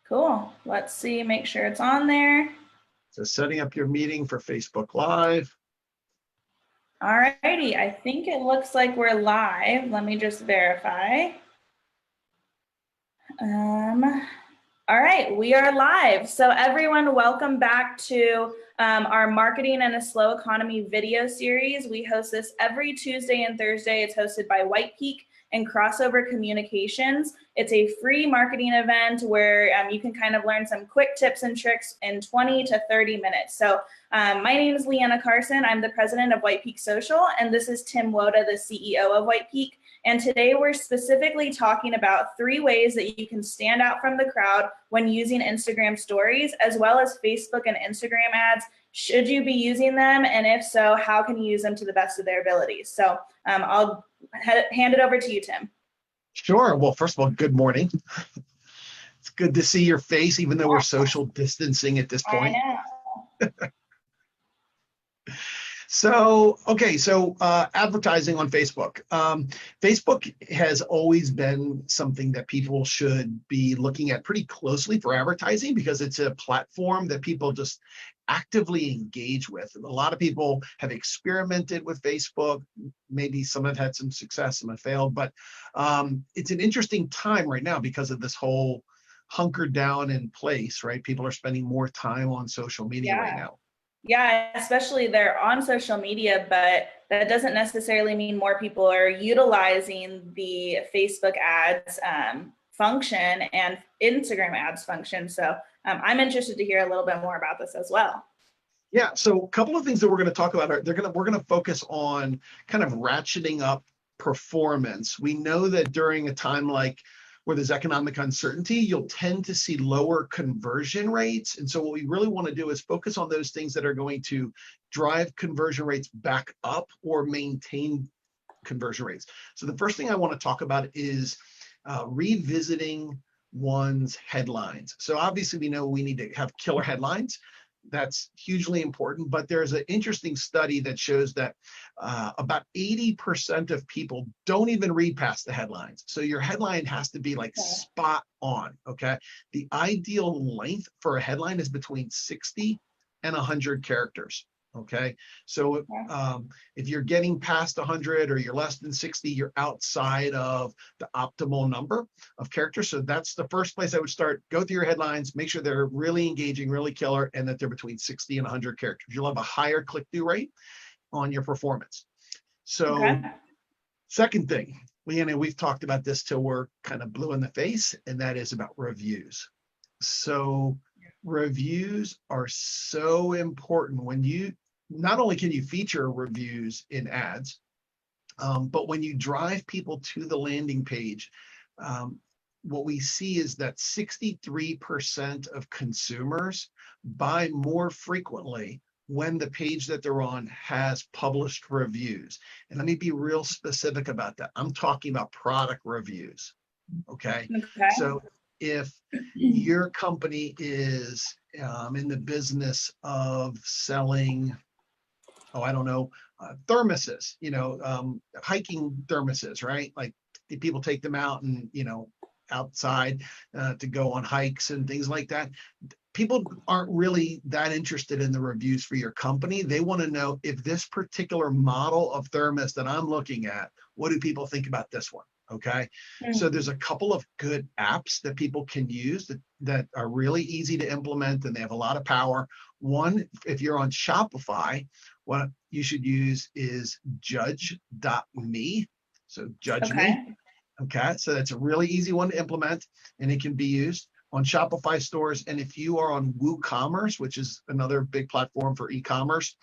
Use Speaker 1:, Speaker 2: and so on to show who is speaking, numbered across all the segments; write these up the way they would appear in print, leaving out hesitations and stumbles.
Speaker 1: Cool. Let's see, make sure it's on there.
Speaker 2: So setting up your meeting for Facebook Live.
Speaker 1: All righty, I think it looks like we're live. Let me just verify. All right, we are live. So everyone, welcome back to our Marketing in a Slow Economy video series. We host this every Tuesday and Thursday. It's hosted by White Peak and Crossover Communications. It's a free marketing event where you can kind of learn some quick tips and tricks in 20 to 30 minutes. So my name is Leanna Carson. I'm the president of White Peak Social, and this is Tim Woda, the CEO of White Peak. And today we're specifically talking about 3 ways that you can stand out from the crowd when using Instagram stories, as well as Facebook and Instagram ads. Should you be using them? And if so, how can you use them to the best of their abilities? So I'll hand it over to you, Tim.
Speaker 2: Sure. Well, first of all, good morning. It's good to see your face, even though we're social distancing at this point.
Speaker 1: I know.
Speaker 2: So advertising on Facebook. Facebook has always been something that people should be looking at pretty closely for advertising because it's a platform that people just actively engage with. And a lot of people have experimented with Facebook. Maybe some have had some success, some have failed, but it's an interesting time right now because of this whole hunkered down in place, right? People are spending more time on social media right now.
Speaker 1: Yeah, especially they're on social media, but that doesn't necessarily mean more people are utilizing the Facebook ads function and Instagram ads function. So I'm interested to hear a little bit more about this as well.
Speaker 2: Yeah, so a couple of things that we're going to talk about are we're going to focus on kind of ratcheting up performance. We know that during a time like where there's economic uncertainty, you'll tend to see lower conversion rates. And so what we really want to do is focus on those things that are going to drive conversion rates back up or maintain conversion rates. So the first thing I want to talk about is revisiting one's headlines. So obviously we know we need to have killer headlines. That's hugely important, but there's an interesting study that shows that about 80% of people don't even read past the headlines. So your headline has to be like spot on, okay? The ideal length for a headline is between 60 and 100 characters. Okay, so if you're getting past 100 or you're less than 60, you're outside of the optimal number of characters. So that's the first place I would start. Go through your headlines, make sure they're really engaging, really killer, and that they're between 60 and 100 characters. You'll have a higher click-through rate on your performance. So second thing, Leanna, we've talked about this till we're kind of blue in the face, and that is about reviews. So reviews are so important when you not only can you feature reviews in ads, but when you drive people to the landing page, what we see is that 63% of consumers buy more frequently when the page that they're on has published reviews. And let me be real specific about that. I'm talking about product reviews. Okay. So if your company is in the business of selling, thermoses, hiking thermoses, right? Like people take them out and, outside to go on hikes and things like that. People aren't really that interested in the reviews for your company. They want to know if this particular model of thermos that I'm looking at, what do people think about this one? Okay. So there's a couple of good apps that people can use that are really easy to implement and they have a lot of power. One, if you're on Shopify, what you should use is judge.me. So judge me. Okay. So that's a really easy one to implement and it can be used on Shopify stores. And if you are on WooCommerce, which is another big platform for e-commerce,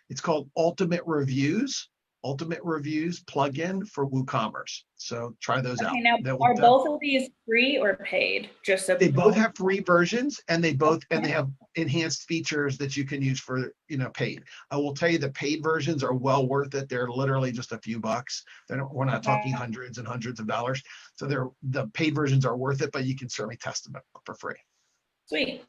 Speaker 2: it's called Ultimate Reviews plugin for WooCommerce. So try those out.
Speaker 1: Now, are both of these free or paid? Just so
Speaker 2: they both have free versions, and they have enhanced features that you can use for paid. I will tell you the paid versions are well worth it. They're literally just a few bucks. We're not talking hundreds and hundreds of dollars. So the paid versions are worth it, but you can certainly test them for free.
Speaker 1: Sweet.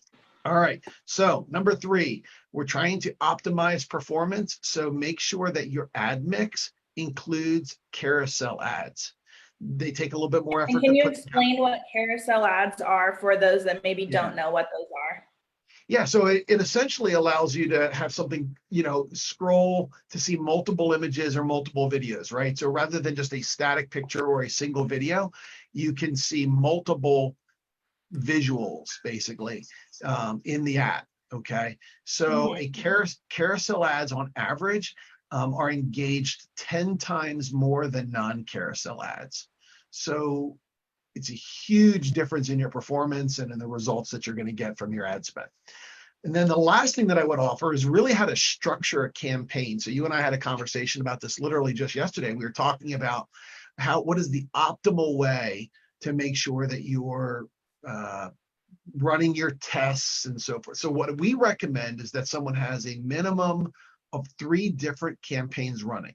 Speaker 2: All right, so number 3, we're trying to optimize performance. So make sure that your ad mix includes carousel ads. They take a little bit more
Speaker 1: And
Speaker 2: effort
Speaker 1: can
Speaker 2: to
Speaker 1: you
Speaker 2: put together.
Speaker 1: explain what carousel ads are for those that maybe
Speaker 2: Yeah.
Speaker 1: don't know what those are?
Speaker 2: Yeah, so it essentially allows you to have something, scroll to see multiple images or multiple videos, right? So rather than just a static picture or a single video, you can see multiple visuals basically in the ad. Okay, so a carousel ads on average are engaged 10 times more than non-carousel ads. So it's a huge difference in your performance and in the results that you're going to get from your ad spend. And then the last thing that I would offer is really how to structure a campaign. So you and I had a conversation about this literally just yesterday. We were talking about what is the optimal way to make sure that you're running your tests and so forth. So what we recommend is that someone has a minimum of 3 different campaigns running.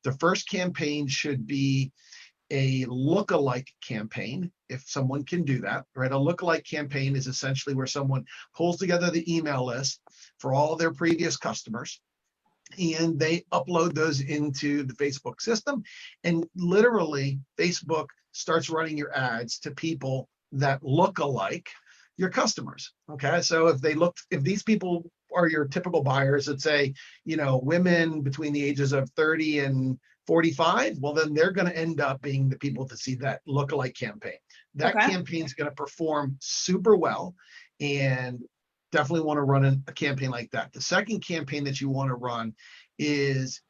Speaker 2: The first campaign should be a lookalike campaign, if someone can do that, right? A lookalike campaign is essentially where someone pulls together the email list for all their previous customers and they upload those into the Facebook system. And literally, Facebook starts running your ads to people that look alike your customers. Okay. So if these people are your typical buyers that say, women between the ages of 30 and 45, well, then they're going to end up being the people to see that lookalike campaign. That campaign is going to perform super well and definitely want to run a campaign like that. The second campaign that you want to run is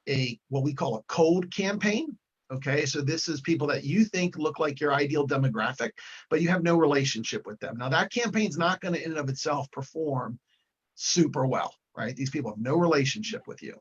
Speaker 2: what we call a cold campaign. Okay, so this is people that you think look like your ideal demographic, but you have no relationship with them. Now that campaign's not going to in and of itself perform super well, right? These people have no relationship with you.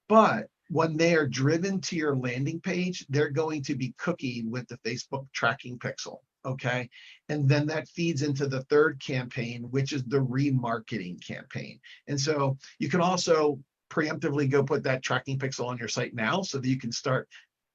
Speaker 2: But when they are driven to your landing page, they're going to be cookied with the Facebook tracking pixel. Okay. And then that feeds into the third campaign, which is the remarketing campaign. And so you can also preemptively go put that tracking pixel on your site now so that you can start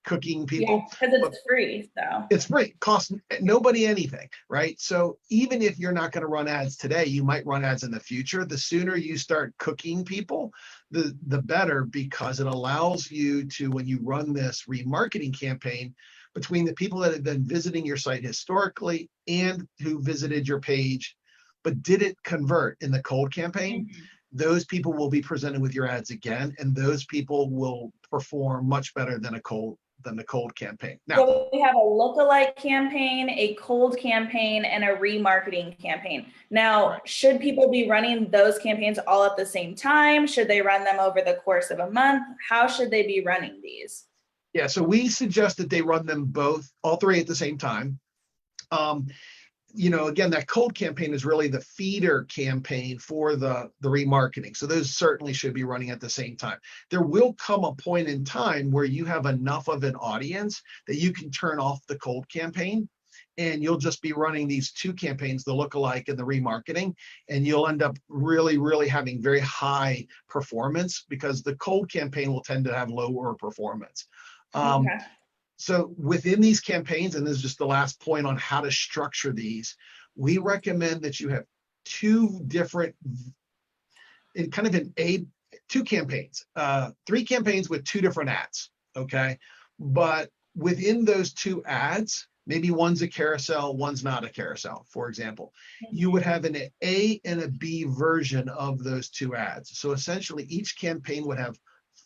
Speaker 2: cooking people.
Speaker 1: Yeah, because it's free. So
Speaker 2: it's free, costs nobody anything, right? So even if you're not going to run ads today, you might run ads in the future. The sooner you start cooking people, the better, because it allows you to, when you run this remarketing campaign, between the people that have been visiting your site historically and who visited your page but didn't convert in the cold campaign, those people will be presented with your ads again, and those people will perform much better than the cold campaign. Now,
Speaker 1: so we have a lookalike campaign, a cold campaign, and a remarketing campaign. Now, should people be running those campaigns all at the same time? Should they run them over the course of a month? How should they be running these?
Speaker 2: Yeah, so we suggest that they run them all 3 at the same time. Again, that cold campaign is really the feeder campaign for the remarketing. So those certainly should be running at the same time. There will come a point in time where you have enough of an audience that you can turn off the cold campaign and you'll just be running these 2 campaigns, the lookalike and the remarketing, and you'll end up really, really having very high performance because the cold campaign will tend to have lower performance.
Speaker 1: Okay.
Speaker 2: So within these campaigns, and this is just the last point on how to structure these, we recommend that you have 2 different, in kind of 2 campaigns, 3 campaigns with 2 different ads, okay? But within those 2 ads, maybe one's a carousel, one's not a carousel, for example. You would have an A and a B version of those 2 ads. So essentially each campaign would have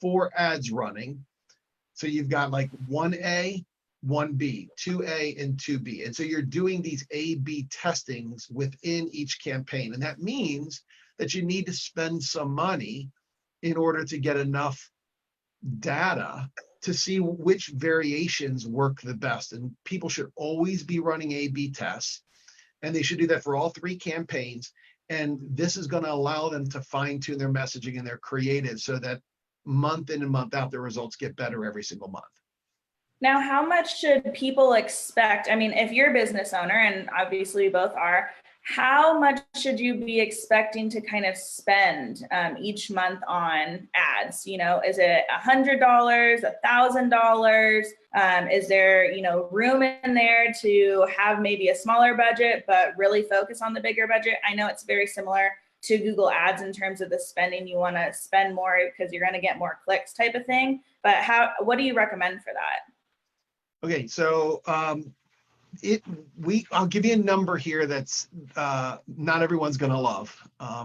Speaker 2: 4 ads running. So you've got like 1A, 1B, 2A, and 2B. And so you're doing these A/B testings within each campaign. And that means that you need to spend some money in order to get enough data to see which variations work the best. And people should always be running A/B tests. And they should do that for all 3 campaigns. And this is going to allow them to fine tune their messaging and their creative so that month in and month out, the results get better every single month.
Speaker 1: Now, how much should people expect? I mean, if you're a business owner, and obviously we both are, how much should you be expecting to kind of spend each month on ads? Is it $100, $1,000? Is there, room in there to have maybe a smaller budget, but really focus on the bigger budget? I know it's very similar to Google Ads in terms of the spending. You want to spend more because you're going to get more clicks type of thing. But what do you recommend for that?
Speaker 2: Okay, so I'll give you a number here that's not everyone's going to love,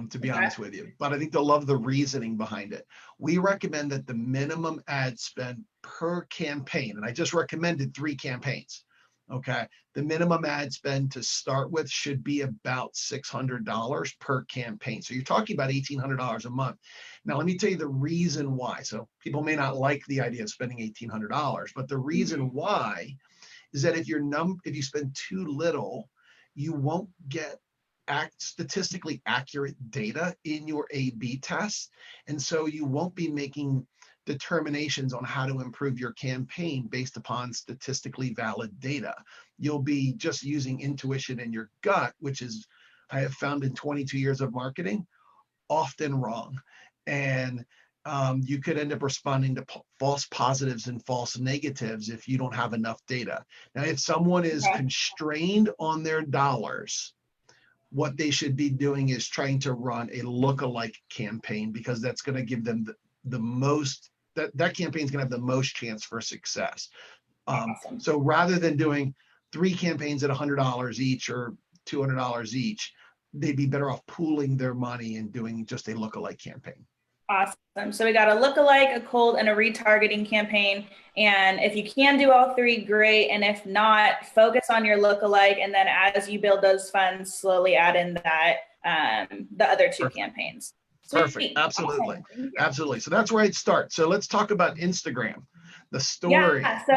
Speaker 2: to be honest with you, but I think they'll love the reasoning behind it. We recommend that the minimum ad spend per campaign, and I just recommended 3 campaigns. Okay, the minimum ad spend to start with should be about $600 per campaign. So you're talking about $1,800 a month. Now, let me tell you the reason why. So people may not like the idea of spending $1,800, but the reason why is that if you spend too little, you won't get statistically accurate data in your A/B tests, and so you won't be making determinations on how to improve your campaign based upon statistically valid data. You'll be just using intuition and your gut, which is, I have found in 22 years of marketing, often wrong. And you could end up responding to false positives and false negatives if you don't have enough data. Now, if someone is constrained on their dollars, what they should be doing is trying to run a lookalike campaign, because that's going to give them the most, that campaign is going to have the most chance for success.
Speaker 1: Awesome.
Speaker 2: So rather than doing 3 campaigns at $100 each or $200 each, they'd be better off pooling their money and doing just a lookalike campaign.
Speaker 1: Awesome. So we got a lookalike, a cold, and a retargeting campaign. And if you can do all 3, great. And if not, focus on your lookalike. And then as you build those funds, slowly add in that the other 2 campaigns. Sweet.
Speaker 2: Perfect. Absolutely.
Speaker 1: Awesome.
Speaker 2: Absolutely. So that's where I'd start. So let's talk about Instagram, the story.
Speaker 1: Yeah. So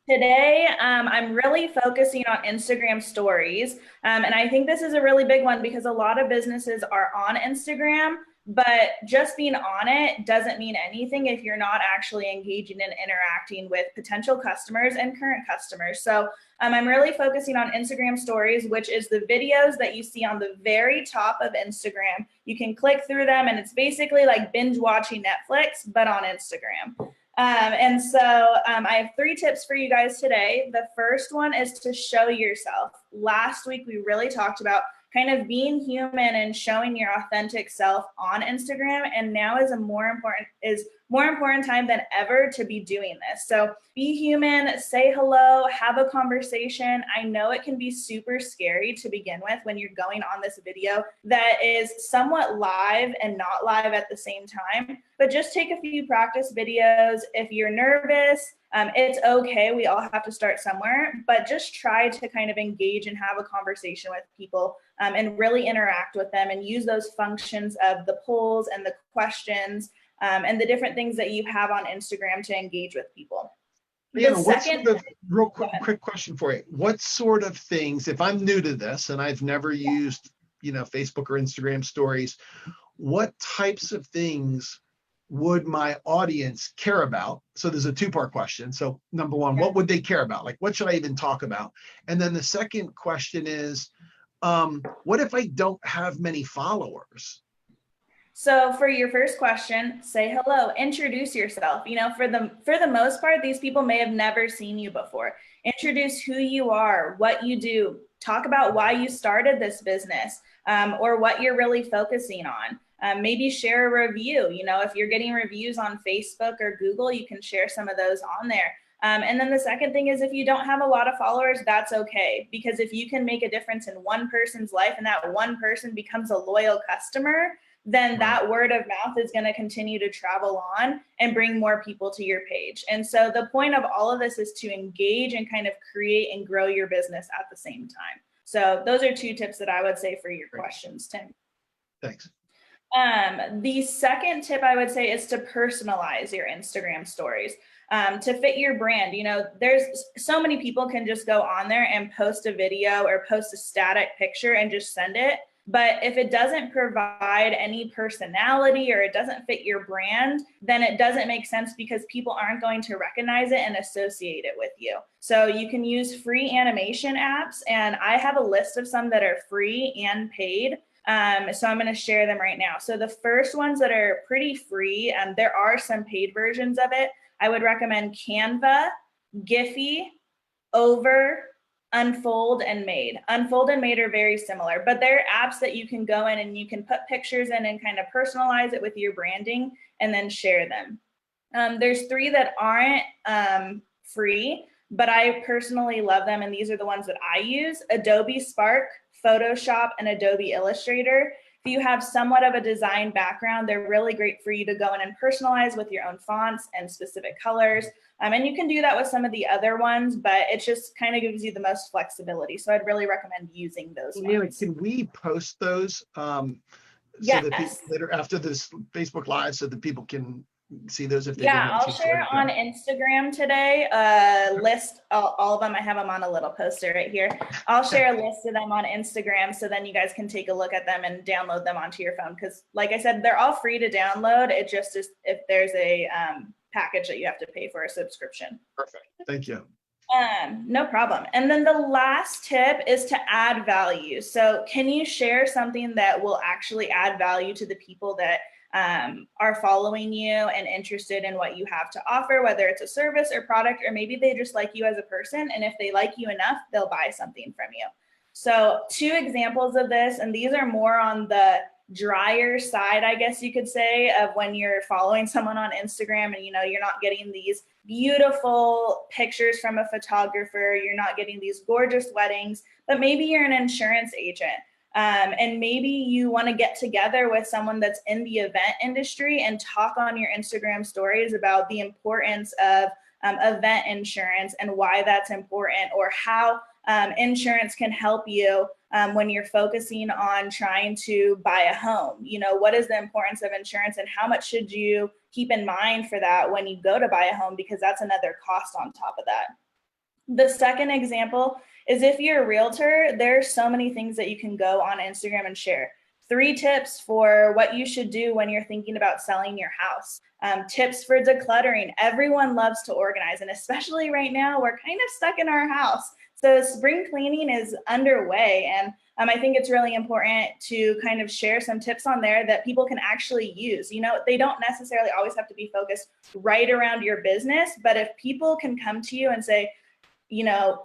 Speaker 1: today, I'm really focusing on Instagram stories. And I think this is a really big one because a lot of businesses are on Instagram, but just being on it doesn't mean anything if you're not actually engaging and interacting with potential customers and current customers. So I'm really focusing on Instagram stories, which is the videos that you see on the very top of Instagram. You can click through them and it's basically like binge watching Netflix, but on Instagram. And so I have 3 tips for you guys today. The first one is to show yourself. Last week, we really talked about kind of being human and showing your authentic self on Instagram. And now is more important time than ever to be doing this. So be human, say hello, have a conversation. I know it can be super scary to begin with when you're going on this video that is somewhat live and not live at the same time, but just take a few practice videos. If you're nervous, it's okay. We all have to start somewhere, but just try to kind of engage and have a conversation with people and really interact with them and use those functions of the polls and the questions and the different things that you have on Instagram to engage with people.
Speaker 2: Real quick question for you. What sort of things, if I'm new to this and I've never used, Facebook or Instagram stories, what types of things would my audience care about? So there's a 2-part question. So number 1, what would they care about? Like, what should I even talk about? And then the second question is, what if I don't have many followers?
Speaker 1: So for your first question, say hello, introduce yourself. For the most part, these people may have never seen you before. Introduce who you are, what you do, talk about why you started this business, or what you're really focusing on. Maybe share a review. If you're getting reviews on Facebook or Google, you can share some of those on there. And then the second thing is, if you don't have a lot of followers, that's okay. Because if you can make a difference in one person's life and that one person becomes a loyal customer, then that word of mouth is going to continue to travel on and bring more people to your page. And so the point of all of this is to engage and kind of create and grow your business at the same time. So those are 2 tips that I would say for your questions, Tim.
Speaker 2: Thanks.
Speaker 1: The second tip I would say is to personalize your Instagram stories to fit your brand. There's so many people can just go on there and post a video or post a static picture and just send it. But if it doesn't provide any personality or it doesn't fit your brand, then it doesn't make sense because people aren't going to recognize it and associate it with you. So you can use free animation apps, and I have a list of some that are free and paid. So I'm going to share them right now. So the first ones that are pretty free, and there are some paid versions of it, I would recommend Canva, Giphy, Over, Unfold, and Made. Unfold and Made are very similar, but they're apps that you can go in and you can put pictures in and kind of personalize it with your branding and then share them. There's 3 that aren't free. but I personally love them. And these are the ones that I use: Adobe Spark, Photoshop, and Adobe Illustrator. If you have somewhat of a design background, they're really great for you to go in and personalize with your own fonts and specific colors. And you can do that with some of the other ones, but it just kind of gives you the most flexibility. So I'd really recommend using those ones.
Speaker 2: Can we post those so that people
Speaker 1: Yes.
Speaker 2: later after this Facebook Live so that people can see those if they didn't
Speaker 1: Yeah,
Speaker 2: have a
Speaker 1: I'll
Speaker 2: chance to
Speaker 1: share
Speaker 2: look at
Speaker 1: on
Speaker 2: them?
Speaker 1: Instagram today, list all of them. I have them on a little poster right here. I'll share a list of them on Instagram so then you guys can take a look at them and download them onto your phone. Because like I said, they're all free to download. It just is if there's a package that you have to pay for a subscription.
Speaker 2: Perfect. Thank you.
Speaker 1: No problem. And then the last tip is to add value. So can you share something that will actually add value to the people that are following you and interested in what you have to offer, whether it's a service or product, or maybe they just like you as a person. And if they like you enough, they'll buy something from you. So 2 examples of this, and these are more on the drier side, I guess you could say, of when you're following someone on Instagram and you're not getting these beautiful pictures from a photographer, you're not getting these gorgeous weddings, but maybe you're an insurance agent. And maybe you want to get together with someone that's in the event industry and talk on your Instagram stories about the importance of event insurance and why that's important, or how insurance can help you when you're focusing on trying to buy a home. What is the importance of insurance and how much should you keep in mind for that when you go to buy a home, because that's another cost on top of that. The second example is if you're a realtor, there's so many things that you can go on Instagram and share. 3 tips for what you should do when you're thinking about selling your house. Tips for decluttering. Everyone loves to organize, and especially right now, we're kind of stuck in our house. So spring cleaning is underway, and I think it's really important to kind of share some tips on there that people can actually use. They don't necessarily always have to be focused right around your business, but if people can come to you and say,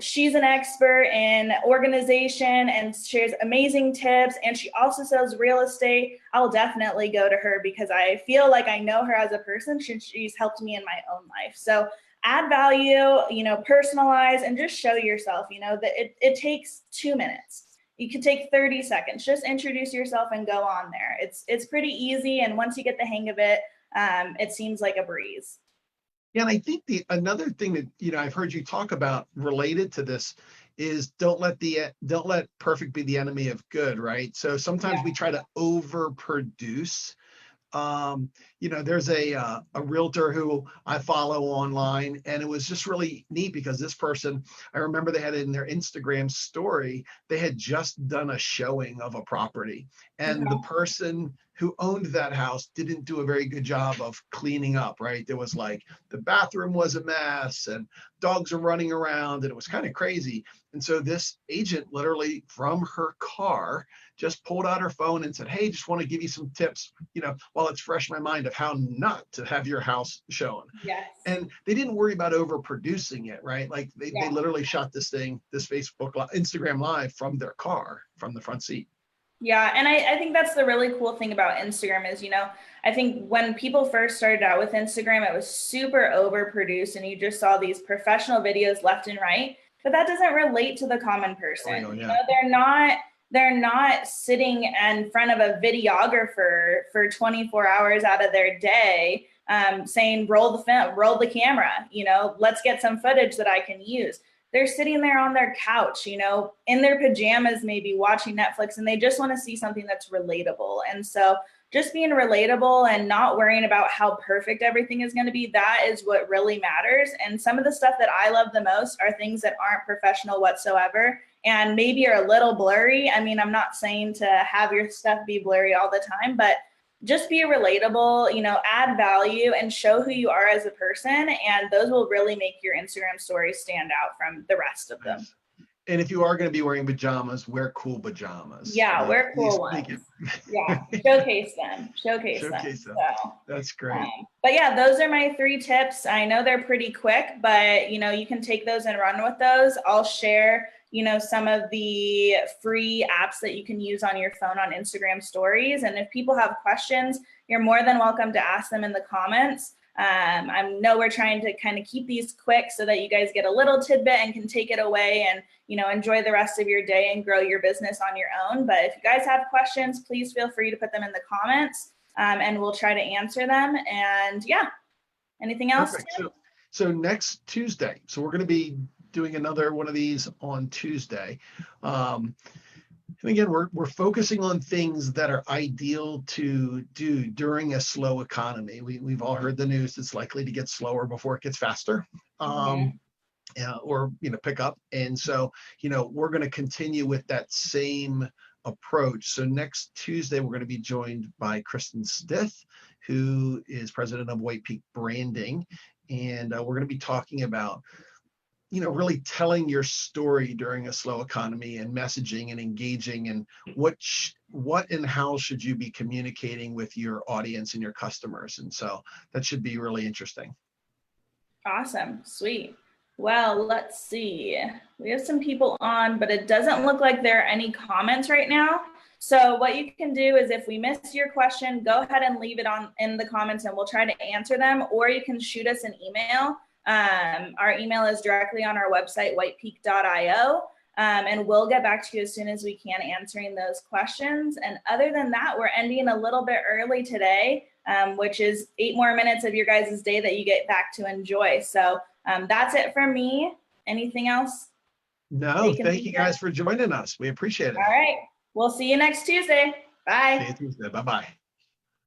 Speaker 1: she's an expert in organization and shares amazing tips, and she also sells real estate, I'll definitely go to her because I feel like I know her as a person. She's helped me in my own life. So add value, personalize, and just show yourself, that it takes 2 minutes. You could take 30 seconds, just introduce yourself and go on there. It's pretty easy. And once you get the hang of it, it seems like a breeze.
Speaker 2: Yeah, and I think another thing that I've heard you talk about related to this is don't let perfect be the enemy of good, right? So sometimes we try to overproduce. There's a realtor who I follow online, and it was just really neat because this person, I remember they had it in their Instagram story, they had just done a showing of a property, and the person who owned that house didn't do a very good job of cleaning up, right? There was like the bathroom was a mess and dogs are running around, and it was kind of crazy. And so this agent literally from her car just pulled out her phone and said, hey, just want to give you some tips, while it's fresh in my mind of how not to have your house shown.
Speaker 1: Yes.
Speaker 2: And they didn't worry about overproducing it, right? Like they literally shot this Instagram Live from their car, from the front seat.
Speaker 1: Yeah, and I think that's the really cool thing about Instagram is, I think when people first started out with Instagram, it was super overproduced and you just saw these professional videos left and right, but that doesn't relate to the common person. They're not sitting in front of a videographer for 24 hours out of their day saying, roll the film, roll the camera, let's get some footage that I can use. They're sitting there on their couch, in their pajamas, maybe watching Netflix, and they just want to see something that's relatable. And so just being relatable and not worrying about how perfect everything is going to be, that is what really matters. And some of the stuff that I love the most are things that aren't professional whatsoever and maybe are a little blurry. I mean, I'm not saying to have your stuff be blurry all the time, but just be relatable, add value and show who you are as a person. And those will really make your Instagram stories stand out from the rest of them.
Speaker 2: And if you are going to be wearing pajamas, wear cool pajamas.
Speaker 1: Yeah, wear cool ones. Yeah, showcase them. Showcase them. So,
Speaker 2: that's great.
Speaker 1: But yeah, those are my 3 tips. I know they're pretty quick, but you can take those and run with those. I'll share some of the free apps that you can use on your phone on Instagram stories. And if people have questions, you're more than welcome to ask them in the comments. I know we're trying to kind of keep these quick so that you guys get a little tidbit and can take it away and, enjoy the rest of your day and grow your business on your own. But if you guys have questions, please feel free to put them in the comments, and we'll try to answer them. And yeah, anything else?
Speaker 2: Perfect. So next Tuesday, so we're going to be doing another one of these on Tuesday. And again, we're focusing on things that are ideal to do during a slow economy. We've all heard the news; it's likely to get slower before it gets faster, or pick up. And so we're going to continue with that same approach. So next Tuesday, we're going to be joined by Kristen Stith, who is president of White Peak Branding, and we're going to be talking about really telling your story during a slow economy and messaging and engaging, and what and how should you be communicating with your audience and your customers. And so that should be really interesting.
Speaker 1: Awesome. Sweet. Well, let's see. We have some people on, but it doesn't look like there are any comments right now. So what you can do is if we miss your question, go ahead and leave it in the comments and we'll try to answer them, or you can shoot us an email. Our email is directly on our website, whitepeak.io, and we'll get back to you as soon as we can answering those questions. And other than that, we're ending a little bit early today, which is 8 more minutes of your guys' day that you get back to enjoy. So that's it from me. Anything else?
Speaker 2: No, thank you guys for joining us. We appreciate it.
Speaker 1: All right. We'll see you next Tuesday. Bye.
Speaker 2: See you Tuesday. Bye-bye.